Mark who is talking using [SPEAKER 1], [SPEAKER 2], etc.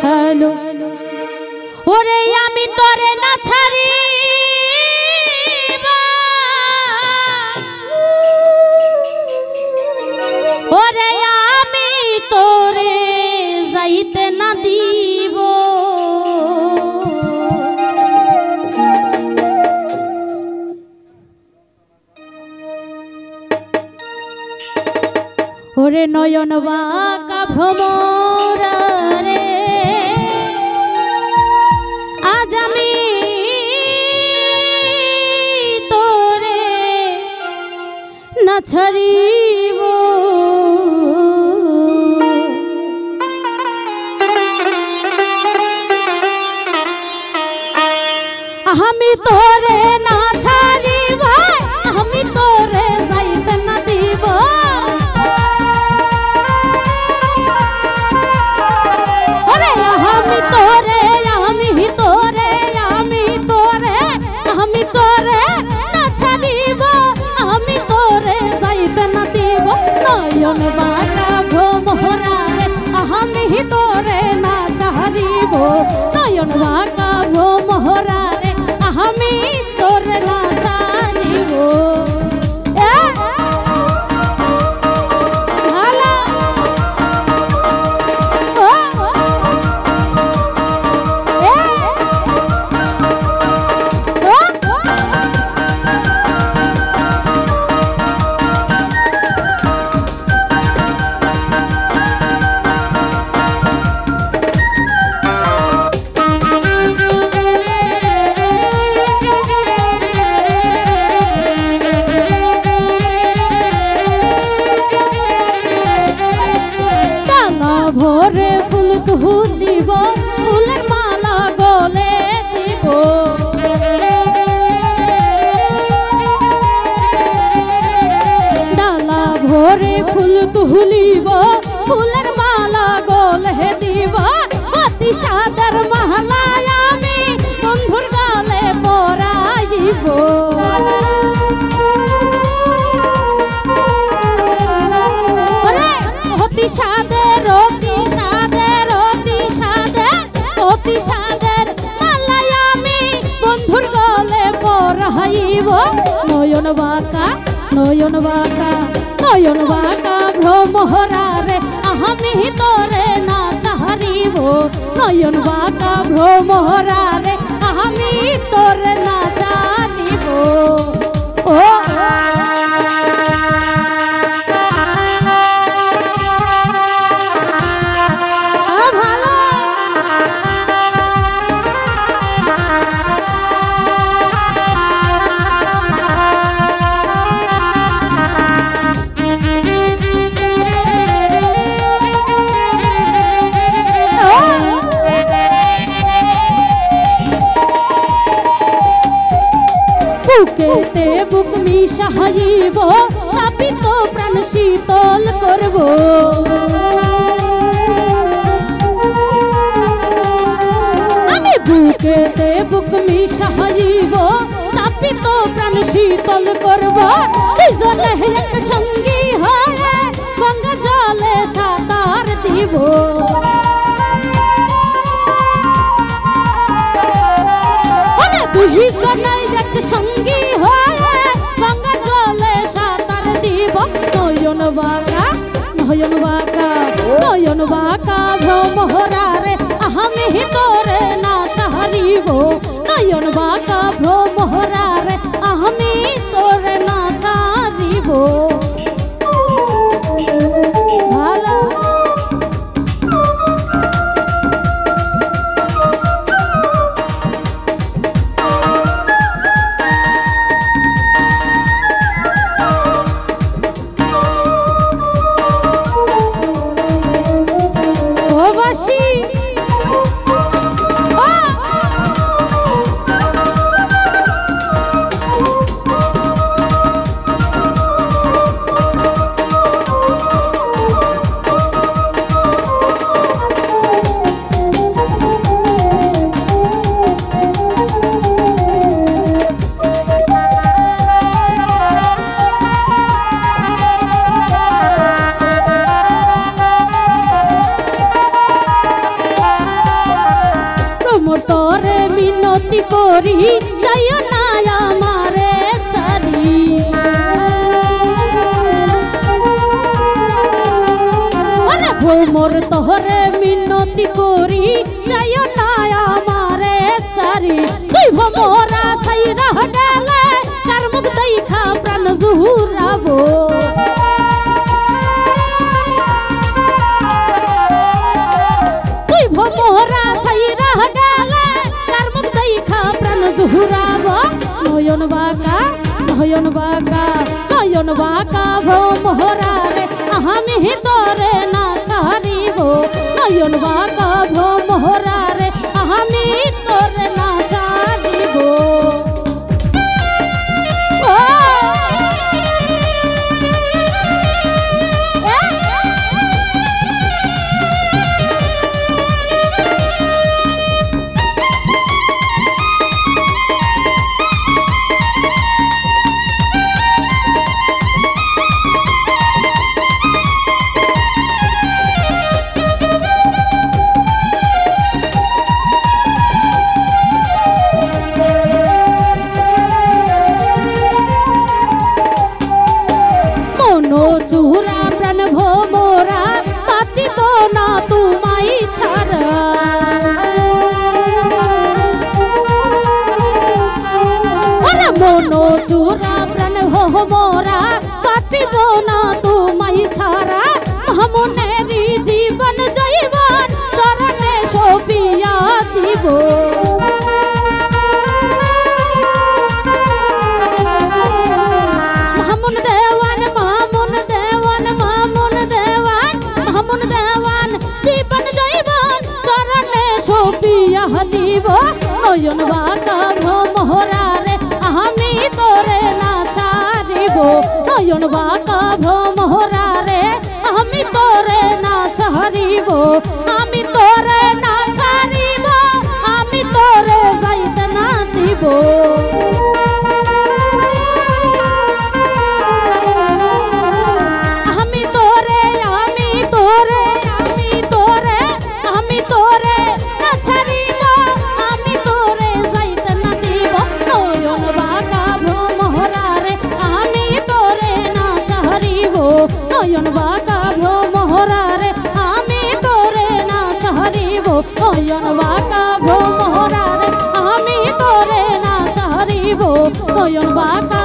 [SPEAKER 1] hello ওরে আমি তোরে না ছাড়ি ওরে আমি তোরে যাইতে না দিব ওরে নয়ন বাঁকা ভ্রমরা রে আজ আমি তোরে না ছাড়িব আমি তোরে না ছাড়িব আমি তোরে যাইতে না দিব নয়ন বাঁকা ভ্রমরা রে আমি তোরে না ছাড়িব নয়ন বাঁকা ভ্রমরা রে আমি তোরে না ছাড়িব ভোরে ফুল তুলিব ফুলের মালা গলে দিব ডালা ভোরে ফুল তুলিব ফুলের মালা গলে দিব অতি সাদার মালায় আমি বন্ধুর গালে পরাইব অতি সাদের অতি সাদের মালাই আমি বন্ধুর গলে পরাইব নয়ন বাঁকা নয়ন বাঁকা নয়ন বাঁকা ভ্রমরা রে আমি তোরে না ছাড়িব নয়ন বাঁকা ভ্রমরা রে আমি তোরে না ছাড়িব ও বুকেতে বুক মিশাইব তাপিত প্রাণ শীতল করব আমি বুকেতে বুক মিশাইব তাপিত প্রাণ শীতল করব দুজনে এক সঙ্গী হয়ে গঙ্গা জলে সাঁতার দিব দুইজনে এক সঙ্গী হয়ে গঙ্গা জলে সাঁতার দিব নয়ন বাঁকা নয়ন বাঁকা নয়ন বাঁকা ভ্রমরা রে আমি তোরে না ছাড়িব নয়ন বাঁকা ভ্রমরা রে আমি তোরে না ছাড়িব ভালো মিনতি করি যাইও না আমারে সারি ওরে ভ্রমর তোরে মিনতি করি যাইও না আমারে সারি তুই ভ্রমরা সাইরা গেলে কার মুখ দেখা প্রাণ জুহুরাবো ভ্রমরা সাইরা গেলে কার মুখ দেখা প্রাণ জুহুরাবো নয়ন বাঁকা নয়ন বাঁকা নয়ন বাঁকা ভ্রমরা রে আমি তোরে না ছাড়িব নয়ন বাঁকা ভ্রমরা রে আমি তোরে না ছাড়িব চুরা প্রাণ ভোমরা বাঁচিব না তোমায় ছাড়া মন চুরা প্রাণ ভোমরা বাঁচিব না তোমায় ছাড়া মনেরই জীবন জৈবন চরণে সপিয়া দিব দিব নয়ন বাঁকা ভ্রমরা রে আমি তোরে না ছাড়িব নয়ন বাঁকা ভ্রমরা রে আমি তোরে না ছাড়িব আমি তোরে না ছাড়িব আমি তোরে যাইতে না দিব আমি তোরে আমি তোরে আমি তোরে আমি তোরে না ছাড়িব আমি তোরে যাইতে না দিব নয়ন বাঁকা ভ্রমরা রে আমি তোরে না ছাড়িব নয়ন বাঁকা ভ্রমরা রে আমি তোরে না ছাড়িব নয়ন বাঁকা ভ্রমরা রে আমি তোরে না ছাড়িব নয়ন বাঁকা